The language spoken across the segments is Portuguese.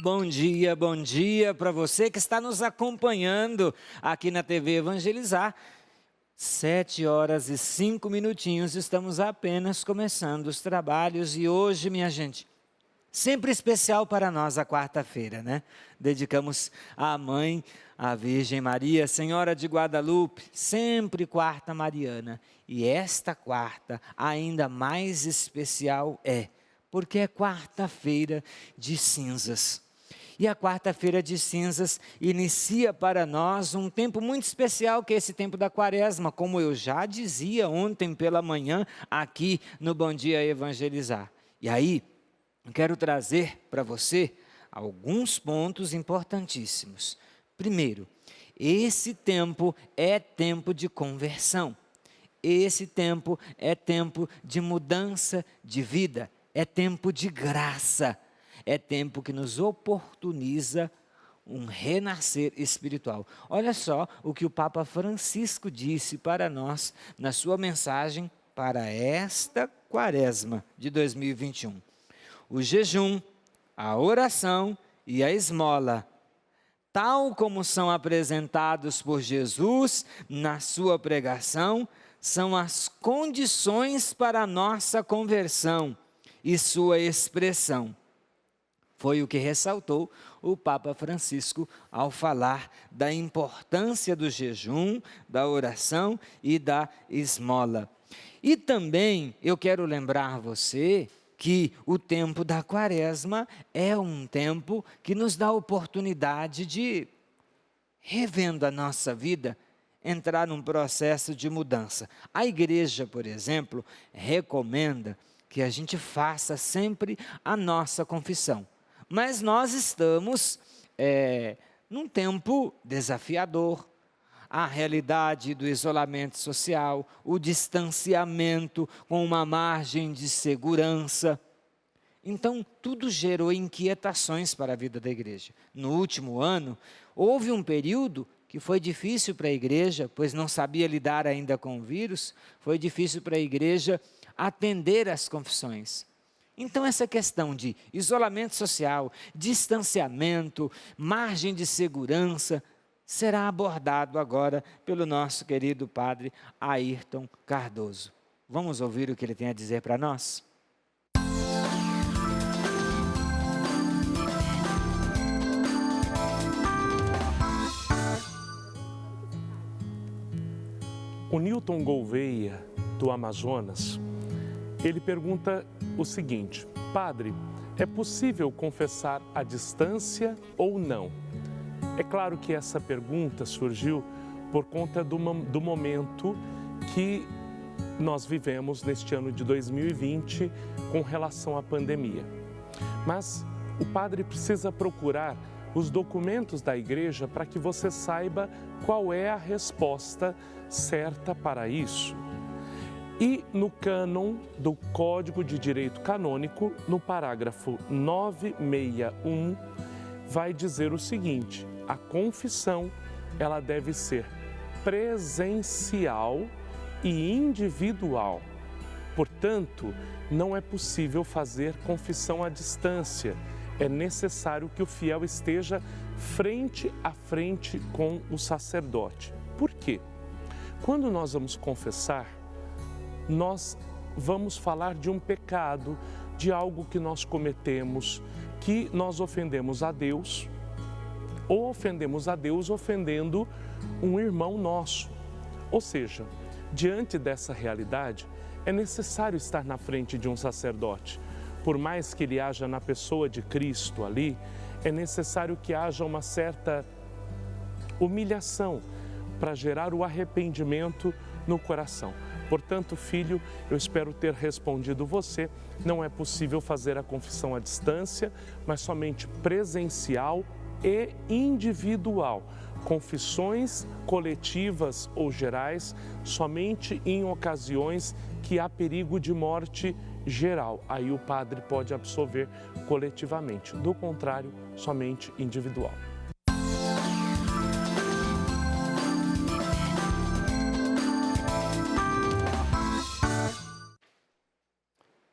Bom dia para você que está nos acompanhando aqui na TV Evangelizar. 7h05, estamos apenas começando os trabalhos e hoje, minha gente, sempre especial para nós a quarta-feira, né? Dedicamos à Mãe, à Virgem Maria, Senhora de Guadalupe, sempre quarta mariana. E esta quarta ainda mais especial porque é quarta-feira de cinzas. E a quarta-feira de cinzas inicia para nós um tempo muito especial, que é esse tempo da quaresma, como eu já dizia ontem pela manhã, aqui no Bom Dia Evangelizar. E aí, eu quero trazer para você alguns pontos importantíssimos. Primeiro, esse tempo é tempo de conversão. Esse tempo é tempo de mudança de vida. É tempo de graça. É tempo que nos oportuniza um renascer espiritual. Olha só o que o Papa Francisco disse para nós na sua mensagem para esta quaresma de 2021. O jejum, a oração e a esmola, tal como são apresentados por Jesus na sua pregação, são as condições para a nossa conversão e sua expressão. Foi o que ressaltou o Papa Francisco ao falar da importância do jejum, da oração e da esmola. E também eu quero lembrar você que o tempo da quaresma é um tempo que nos dá a oportunidade de, revendo a nossa vida, entrar num processo de mudança. A igreja, por exemplo, recomenda que a gente faça sempre a nossa confissão. Mas nós estamos num tempo desafiador. A realidade do isolamento social, o distanciamento com uma margem de segurança. Então, tudo gerou inquietações para a vida da igreja. No último ano, houve um período que foi difícil para a igreja, pois não sabia lidar ainda com o vírus, foi difícil para a igreja atender às confissões. Então, essa questão de isolamento social, distanciamento, margem de segurança, será abordado agora pelo nosso querido padre Ayrton Cardoso. Vamos ouvir o que ele tem a dizer para nós? O Newton Gouveia, do Amazonas, ele pergunta o seguinte: Padre, é possível confessar à distância ou não? É claro que essa pergunta surgiu por conta do momento que nós vivemos neste ano de 2020 com relação à pandemia. Mas o padre precisa procurar os documentos da igreja para que você saiba qual é a resposta certa para isso. E no cânon do Código de Direito Canônico, no parágrafo 961, vai dizer o seguinte: a confissão, ela deve ser presencial e individual. Portanto, não é possível fazer confissão à distância. É necessário que o fiel esteja frente a frente com o sacerdote. Por quê? Quando nós vamos confessar, nós vamos falar de um pecado, de algo que nós cometemos, que nós ofendemos a Deus, ou ofendemos a Deus ofendendo um irmão nosso. Ou seja, diante dessa realidade, é necessário estar na frente de um sacerdote. Por mais que ele haja na pessoa de Cristo ali, é necessário que haja uma certa humilhação para gerar o arrependimento no coração. Portanto, filho, eu espero ter respondido você. Não é possível fazer a confissão à distância, mas somente presencial e individual. Confissões coletivas ou gerais somente em ocasiões que há perigo de morte geral. Aí o padre pode absolver coletivamente. Do contrário, somente individual.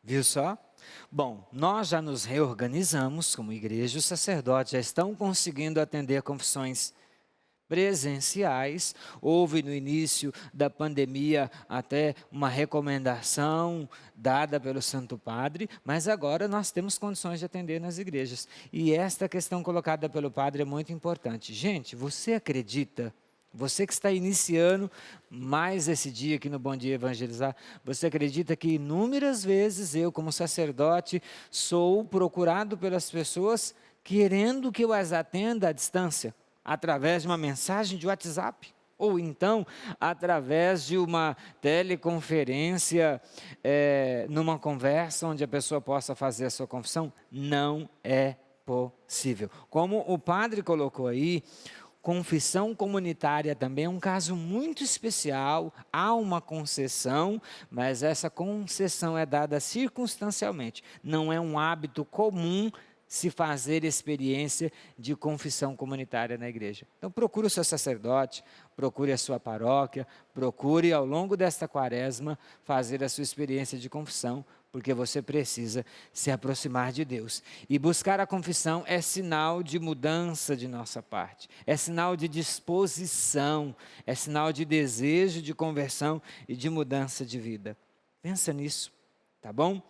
Viu só? Bom, nós já nos reorganizamos como igreja, os sacerdotes já estão conseguindo atender confissões presenciais. Houve no início da pandemia até uma recomendação dada pelo Santo Padre, mas agora nós temos condições de atender nas igrejas. E esta questão colocada pelo Padre é muito importante. Gente, você acredita? Você que está iniciando mais esse dia aqui no Bom Dia Evangelizar, você acredita que inúmeras vezes eu, como sacerdote, sou procurado pelas pessoas querendo que eu as atenda à distância? Através de uma mensagem de WhatsApp, ou então através de uma teleconferência, numa conversa onde a pessoa possa fazer a sua confissão. Não é possível. Como o padre colocou aí, confissão comunitária também é um caso muito especial, há uma concessão, mas essa concessão é dada circunstancialmente, não é um hábito comum se fazer experiência de confissão comunitária na igreja. Então procure o seu sacerdote, procure a sua paróquia, procure ao longo desta quaresma fazer a sua experiência de confissão, porque você precisa se aproximar de Deus. E buscar a confissão é sinal de mudança de nossa parte, é sinal de disposição, é sinal de desejo de conversão e de mudança de vida. Pensa nisso, tá bom?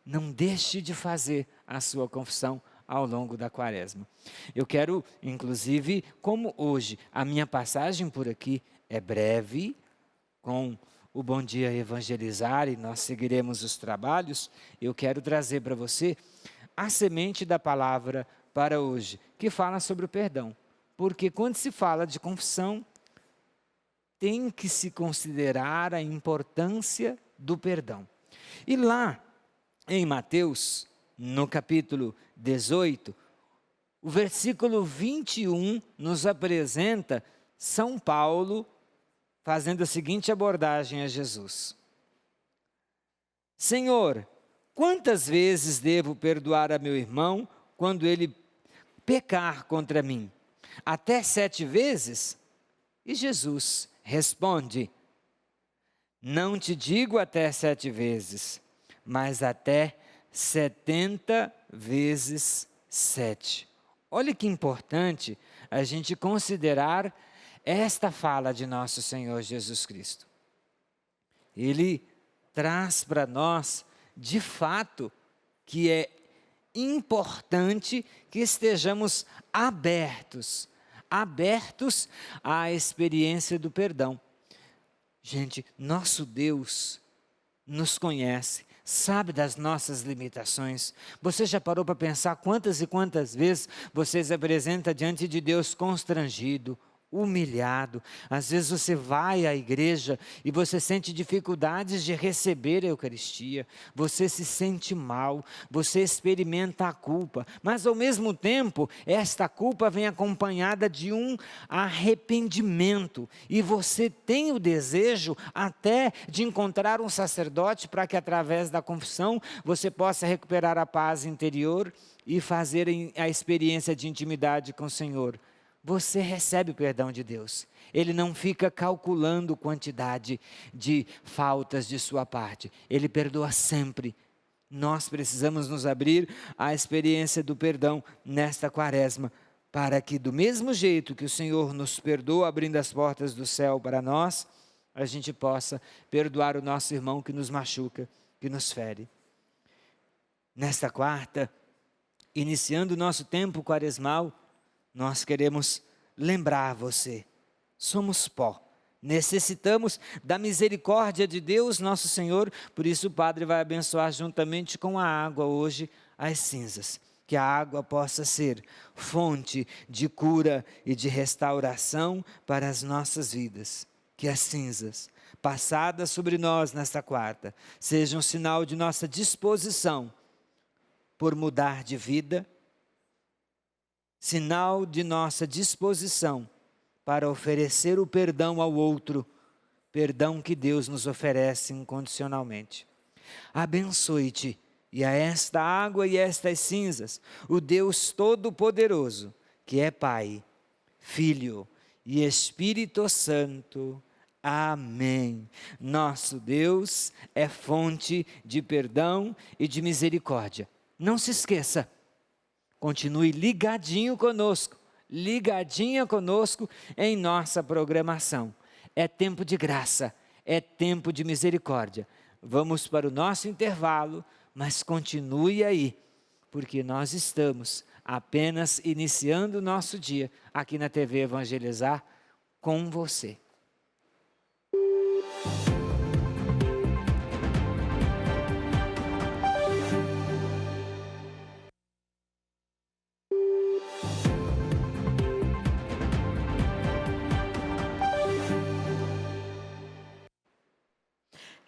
Não deixe de fazer a sua confissão ao longo da quaresma. Eu quero, inclusive, como hoje a minha passagem por aqui é breve, com o Bom Dia Evangelizar e nós seguiremos os trabalhos, eu quero trazer para você a semente da palavra para hoje, que fala sobre o perdão. Porque quando se fala de confissão, tem que se considerar a importância do perdão. E lá, em Mateus, no capítulo 18, o versículo 21 nos apresenta São Paulo fazendo a seguinte abordagem a Jesus: Senhor, quantas vezes devo perdoar a meu irmão quando ele pecar contra mim? Até 7 vezes? E Jesus responde: não te digo até 7 vezes, mas até 70 vezes 7. Olha que importante a gente considerar esta fala de nosso Senhor Jesus Cristo. Ele traz para nós, de fato, que é importante que estejamos abertos à experiência do perdão. Gente, nosso Deus nos conhece, sabe das nossas limitações. Você já parou para pensar quantas e quantas vezes você se apresenta diante de Deus constrangido, humilhado? Às vezes você vai à igreja e você sente dificuldades de receber a Eucaristia, você se sente mal, você experimenta a culpa, mas ao mesmo tempo, esta culpa vem acompanhada de um arrependimento, e você tem o desejo até de encontrar um sacerdote para que através da confissão você possa recuperar a paz interior e fazer a experiência de intimidade com o Senhor. Você recebe o perdão de Deus. Ele não fica calculando quantidade de faltas de sua parte. Ele perdoa sempre. Nós precisamos nos abrir à experiência do perdão nesta quaresma, para que do mesmo jeito que o Senhor nos perdoa abrindo as portas do céu para nós, a gente possa perdoar o nosso irmão que nos machuca, que nos fere. Nesta quarta, iniciando o nosso tempo quaresmal, nós queremos lembrar você, somos pó, necessitamos da misericórdia de Deus nosso Senhor, por isso o Padre vai abençoar juntamente com a água hoje as cinzas, que a água possa ser fonte de cura e de restauração para as nossas vidas, que as cinzas passadas sobre nós nesta quarta sejam um sinal de nossa disposição por mudar de vida, sinal de nossa disposição para oferecer o perdão ao outro, perdão que Deus nos oferece incondicionalmente. Abençoe-te e a esta água e estas cinzas, o Deus Todo-Poderoso, que é Pai, Filho e Espírito Santo. Amém. Nosso Deus é fonte de perdão e de misericórdia. Não se esqueça, continue ligadinha conosco em nossa programação. É tempo de graça, é tempo de misericórdia. Vamos para o nosso intervalo, mas continue aí, porque nós estamos apenas iniciando o nosso dia aqui na TV Evangelizar com você.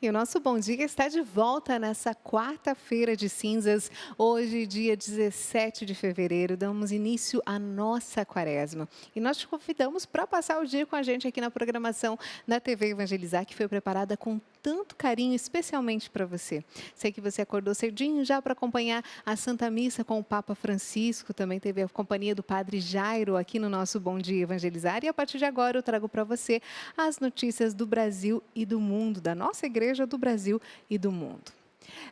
E o nosso Bom Dia está de volta nessa quarta-feira de cinzas. Hoje, dia 17 de fevereiro, damos início à nossa quaresma. E nós te convidamos para passar o dia com a gente aqui na programação da TV Evangelizar, que foi preparada com tanto carinho, especialmente para você. Sei que você acordou cedinho já para acompanhar a Santa Missa com o Papa Francisco. Também teve a companhia do Padre Jairo aqui no nosso Bom Dia Evangelizar. E a partir de agora eu trago para você as notícias do Brasil e do mundo, da nossa igreja do Brasil e do mundo.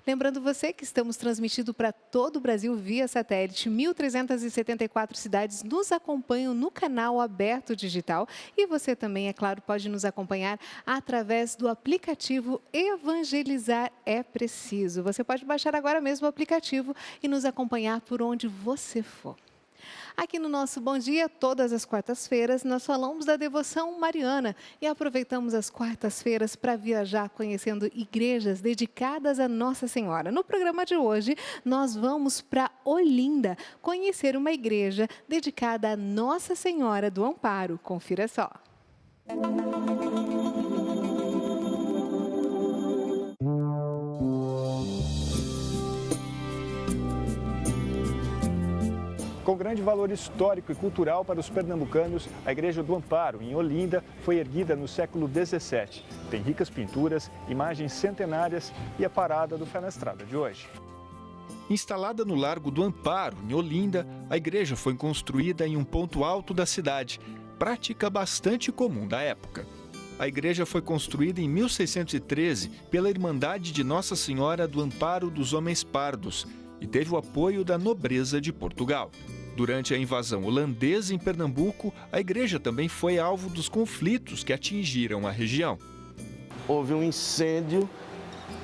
Lembrando você que estamos transmitindo para todo o Brasil via satélite. 1.374 cidades nos acompanham no canal aberto digital. E você também, é claro, pode nos acompanhar através do aplicativo Evangelizar é Preciso. Você pode baixar agora mesmo o aplicativo e nos acompanhar por onde você for. Aqui no nosso Bom Dia, todas as quartas-feiras, nós falamos da devoção mariana e aproveitamos as quartas-feiras para viajar conhecendo igrejas dedicadas a Nossa Senhora. No programa de hoje, nós vamos para Olinda conhecer uma igreja dedicada a Nossa Senhora do Amparo. Confira só. Com grande valor histórico e cultural para os pernambucanos, a Igreja do Amparo, em Olinda, foi erguida no século XVII. Tem ricas pinturas, imagens centenárias e a parada do Fé na Estrada de hoje. Instalada no Largo do Amparo, em Olinda, a igreja foi construída em um ponto alto da cidade, prática bastante comum da época. A igreja foi construída em 1613 pela Irmandade de Nossa Senhora do Amparo dos Homens Pardos e teve o apoio da nobreza de Portugal. Durante a invasão holandesa em Pernambuco, a igreja também foi alvo dos conflitos que atingiram a região. Houve um incêndio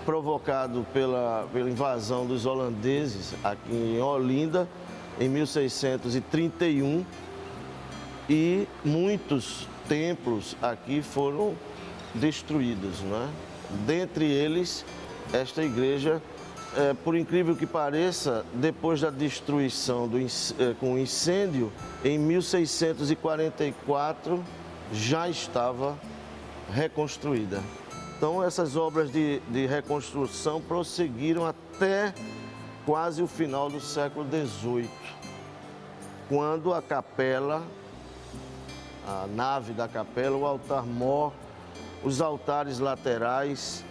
provocado pela invasão dos holandeses aqui em Olinda, em 1631, e muitos templos aqui foram destruídos, né? Dentre eles, esta igreja, por incrível que pareça, depois da destruição com o incêndio, em 1644 já estava reconstruída. Então essas obras de reconstrução prosseguiram até quase o final do século XVIII, quando a capela, a nave da capela, o altar-mor, os altares laterais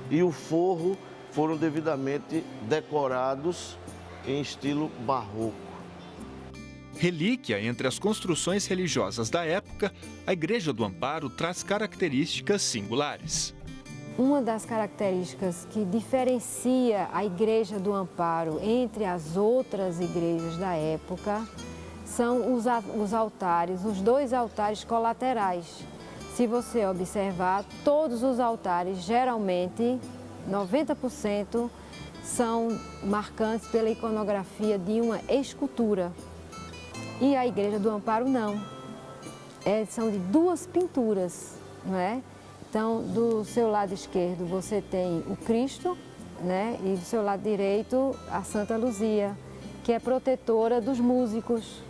e o forro foram devidamente decorados em estilo barroco. Relíquia entre as construções religiosas da época, a Igreja do Amparo traz características singulares. Uma das características que diferencia a Igreja do Amparo entre as outras igrejas da época são os altares, os dois altares colaterais. Se você observar, todos os altares, geralmente, 90% são marcantes pela iconografia de uma escultura. E a Igreja do Amparo não. São de duas pinturas, não é? Então, do seu lado esquerdo você tem o Cristo, né? E do seu lado direito a Santa Luzia, que é protetora dos músicos.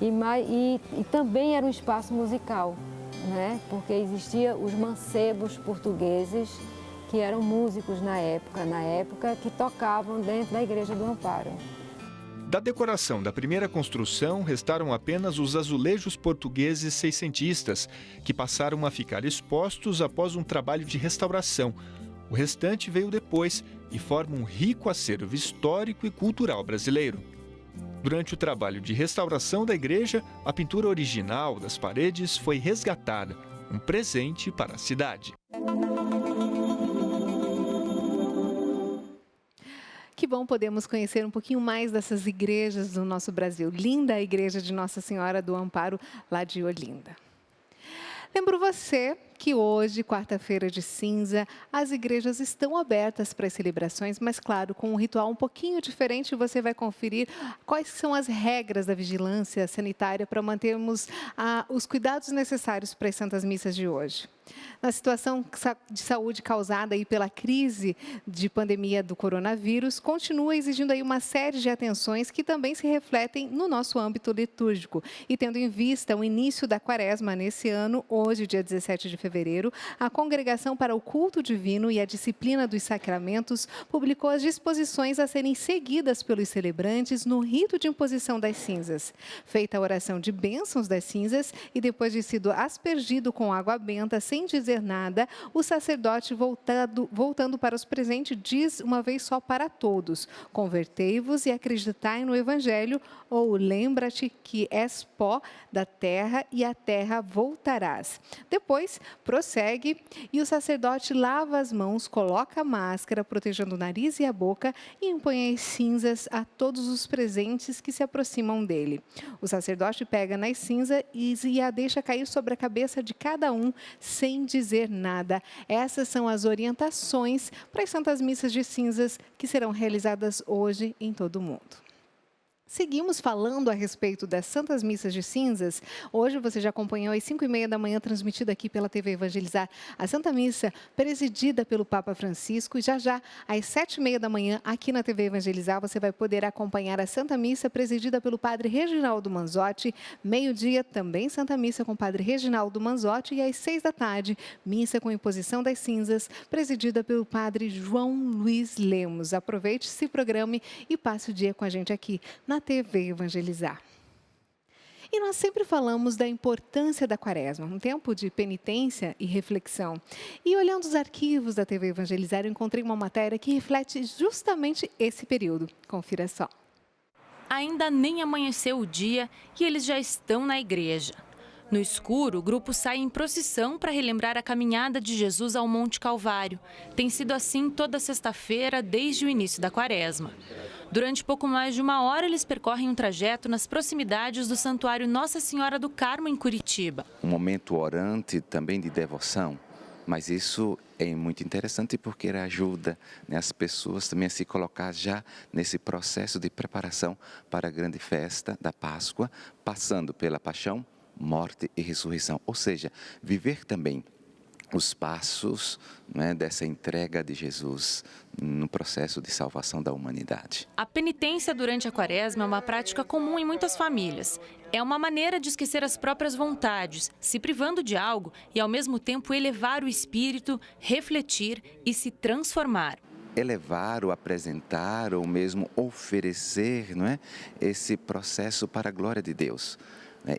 E também era um espaço musical, né? Porque existiam os mancebos portugueses, que eram músicos na época que tocavam dentro da Igreja do Amparo. Da decoração da primeira construção, restaram apenas os azulejos portugueses seiscentistas, que passaram a ficar expostos após um trabalho de restauração. O restante veio depois e forma um rico acervo histórico e cultural brasileiro. Durante o trabalho de restauração da igreja, a pintura original das paredes foi resgatada. um presente para a cidade. Que bom podemos conhecer um pouquinho mais dessas igrejas do nosso Brasil. Linda a igreja de Nossa Senhora do Amparo, lá de Olinda. Lembro você que hoje, quarta-feira de cinza, as igrejas estão abertas para as celebrações, mas claro, com um ritual um pouquinho diferente, você vai conferir quais são as regras da vigilância sanitária para mantermos os cuidados necessários para as Santas Missas de hoje. Na situação de saúde causada aí pela crise de pandemia do coronavírus, continua exigindo aí uma série de atenções que também se refletem no nosso âmbito litúrgico. E tendo em vista o início da quaresma nesse ano, hoje, dia 17 de fevereiro, a Congregação para o Culto Divino e a Disciplina dos Sacramentos publicou as disposições a serem seguidas pelos celebrantes no rito de imposição das cinzas. Feita a oração de bênçãos das cinzas e depois de sido aspergido com água benta, sem dizer nada, o sacerdote voltando para os presentes diz uma vez só para todos: convertei-vos e acreditai no Evangelho, ou lembra-te que és pó da terra e à terra voltarás. Depois, prossegue e o sacerdote lava as mãos, coloca a máscara, protegendo o nariz e a boca e impõe as cinzas a todos os presentes que se aproximam dele. O sacerdote pega nas cinzas e a deixa cair sobre a cabeça de cada um, sem dizer nada. Essas são as orientações para as Santas Missas de Cinzas que serão realizadas hoje em todo o mundo. Seguimos falando a respeito das Santas Missas de Cinzas. Hoje você já acompanhou às 5h30 da manhã, transmitida aqui pela TV Evangelizar, a Santa Missa presidida pelo Papa Francisco. E já às 7h30 da manhã, aqui na TV Evangelizar, você vai poder acompanhar a Santa Missa presidida pelo Padre Reginaldo Manzotti. Meio-dia, também Santa Missa com o Padre Reginaldo Manzotti. E às 6 da tarde, Missa com imposição das cinzas, presidida pelo Padre João Luiz Lemos. Aproveite, se programe e passe o dia com a gente aqui na TV Evangelizar. E nós sempre falamos da importância da quaresma, um tempo de penitência e reflexão. E olhando os arquivos da TV Evangelizar, eu encontrei uma matéria que reflete justamente esse período. Confira só. Ainda nem amanheceu o dia e eles já estão na igreja. No escuro, o grupo sai em procissão para relembrar a caminhada de Jesus ao Monte Calvário. Tem sido assim toda sexta-feira, desde o início da quaresma. Durante pouco mais de 1 hora, eles percorrem um trajeto nas proximidades do Santuário Nossa Senhora do Carmo, em Curitiba. Um momento orante também de devoção, mas isso é muito interessante porque ajuda, né, as pessoas também a se colocar já nesse processo de preparação para a grande festa da Páscoa, passando pela paixão, morte e ressurreição, ou seja, viver também os passos, né, dessa entrega de Jesus no processo de salvação da humanidade. A penitência durante a quaresma é uma prática comum em muitas famílias. É uma maneira de esquecer as próprias vontades, se privando de algo e ao mesmo tempo elevar o espírito, refletir e se transformar. Elevar ou apresentar ou mesmo oferecer, não é, esse processo para a glória de Deus.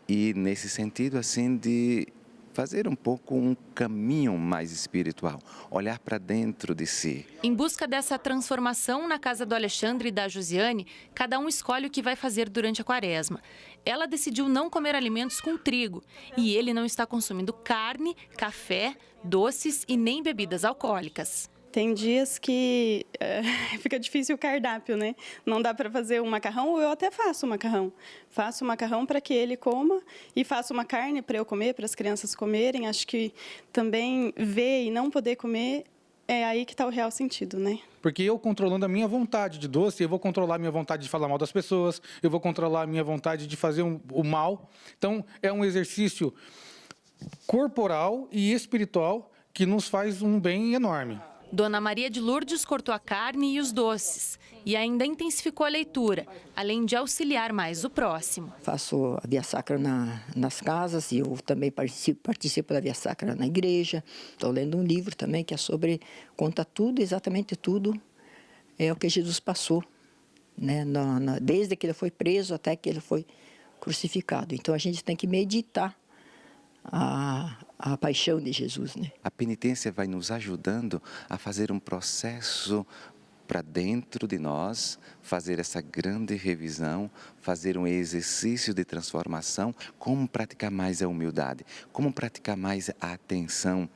E nesse sentido, assim, de fazer um pouco um caminho mais espiritual, olhar para dentro de si. Em busca dessa transformação, na casa do Alexandre e da Josiane, cada um escolhe o que vai fazer durante a quaresma. Ela decidiu não comer alimentos com trigo e ele não está consumindo carne, café, doces e nem bebidas alcoólicas. Tem dias que fica difícil o cardápio, né? Não dá para fazer um macarrão, ou eu até faço um macarrão. Faço um macarrão para que ele coma e faço uma carne para eu comer, para as crianças comerem. Acho que também ver e não poder comer é aí que está o real sentido, né? Porque eu controlando a minha vontade de doce, eu vou controlar a minha vontade de falar mal das pessoas, eu vou controlar a minha vontade de fazer o mal. Então, é um exercício corporal e espiritual que nos faz um bem enorme. Dona Maria de Lourdes cortou a carne e os doces e ainda intensificou a leitura, além de auxiliar mais o próximo. Faço a Via Sacra nas casas e eu também participo da Via Sacra na igreja. Estou lendo um livro também que é conta tudo, exatamente tudo, é o que Jesus passou, né? Desde que ele foi preso até que ele foi crucificado. Então a gente tem que meditar a paixão de Jesus, né? A penitência vai nos ajudando a fazer um processo para dentro de nós, fazer essa grande revisão, fazer um exercício de transformação, como praticar mais a humildade, como praticar mais a atenção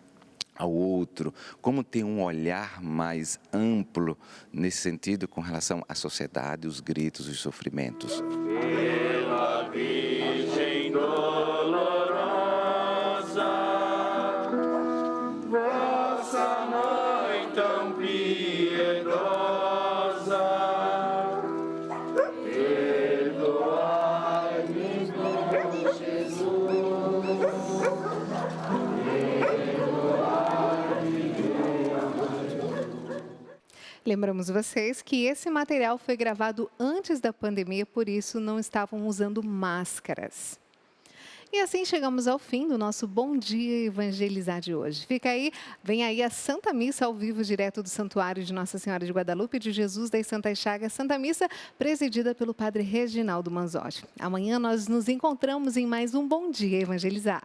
ao outro, como ter um olhar mais amplo nesse sentido com relação à sociedade, os gritos, os sofrimentos. Pela Virgem dolorosa, vossa mãe tão piedosa, perdoai-me, bom Jesus. Lembramos vocês que esse material foi gravado antes da pandemia, por isso não estavam usando máscaras. E assim chegamos ao fim do nosso Bom Dia Evangelizar de hoje. Vem aí a Santa Missa ao vivo, direto do Santuário de Nossa Senhora de Guadalupe de Jesus das Santas Chagas, Santa Missa presidida pelo Padre Reginaldo Manzotti. Amanhã nós nos encontramos em mais um Bom Dia Evangelizar.